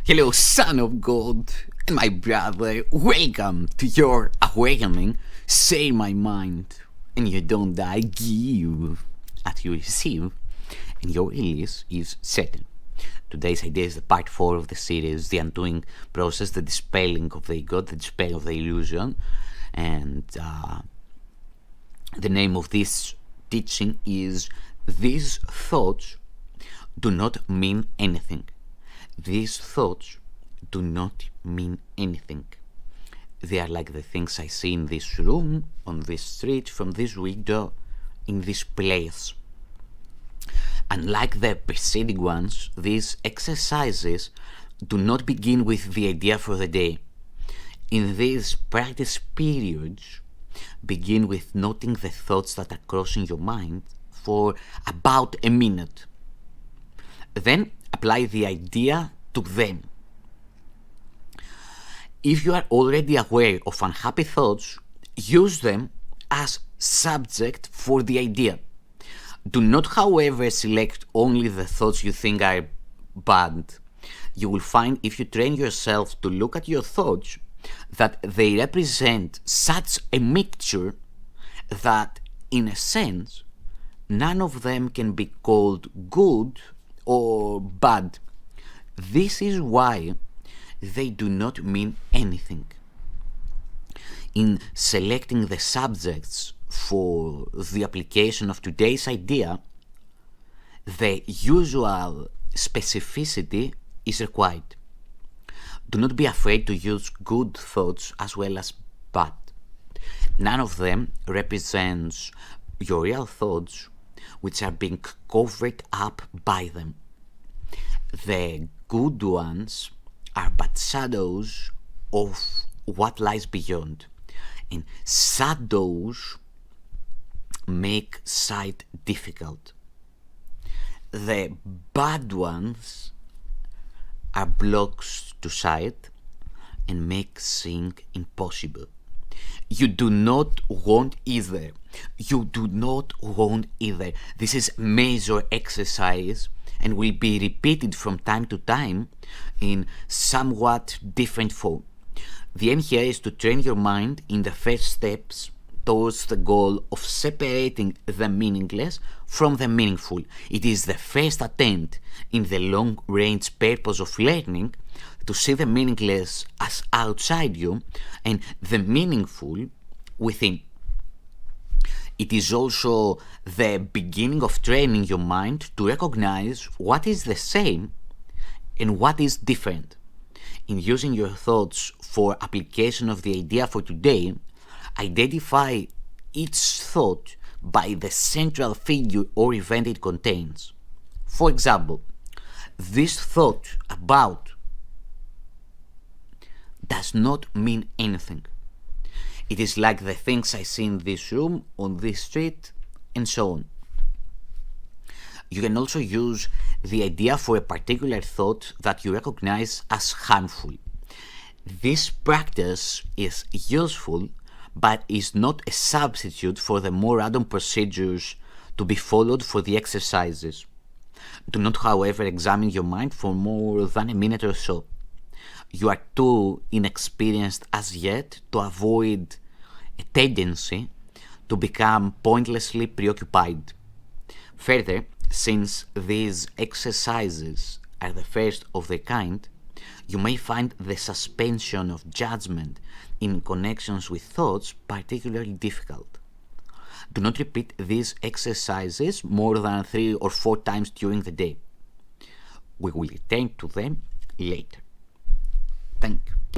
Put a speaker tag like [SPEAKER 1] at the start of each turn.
[SPEAKER 1] Hello, Son of God, and my brother, welcome to your awakening. Say my mind, and you don't die, give as you receive, and your release is certain. Today's idea is the part 4 of the series, the undoing process, the dispelling of the ego, the dispelling of the illusion, and the name of this teaching is These Thoughts Do Not Mean Anything. These thoughts do not mean anything. They are like the things I see in this room, on this street, from this window, in this place. Unlike the preceding ones, these exercises do not begin with the idea for the day. In these practice periods, begin with noting the thoughts that are crossing your mind for about a minute. Then apply the idea to them. If you are already aware of unhappy thoughts, use them as subject for the idea. Do not, however, select only the thoughts you think are bad. You will find, if you train yourself to look at your thoughts, that they represent such a mixture that, in a sense, none of them can be called good or bad. This is why they do not mean anything. In selecting the subjects for the application of today's idea, the usual specificity is required. Do not be afraid to use good thoughts as well as bad. None of them represents your real thoughts, which are being covered up by them. The good ones are but shadows of what lies beyond, and shadows make sight difficult. The bad ones are blocks to sight and make seeing impossible. You do not want either. You do not want either. This is major exercise and will be repeated from time to time in somewhat different form. The aim here is to train your mind in the first steps towards the goal of separating the meaningless from the meaningful. It is the first attempt in the long-range purpose of learning to see the meaningless as outside you and the meaningful within. It is also the beginning of training your mind to recognize what is the same and what is different. In using your thoughts for application of the idea for today, identify each thought by the central figure or event it contains. For example, this thought about does not mean anything. It is like the things I see in this room, on this street, and so on. You can also use the idea for a particular thought that you recognize as harmful. This practice is useful, but is not a substitute for the more random procedures to be followed for the exercises. Do not, however, examine your mind for more than a minute or so. You are too inexperienced as yet to avoid a tendency to become pointlessly preoccupied. Further, since these exercises are the first of their kind, you may find the suspension of judgment in connections with thoughts particularly difficult. Do not repeat these exercises more than 3 or 4 times during the day. We will return to them later. Thank you.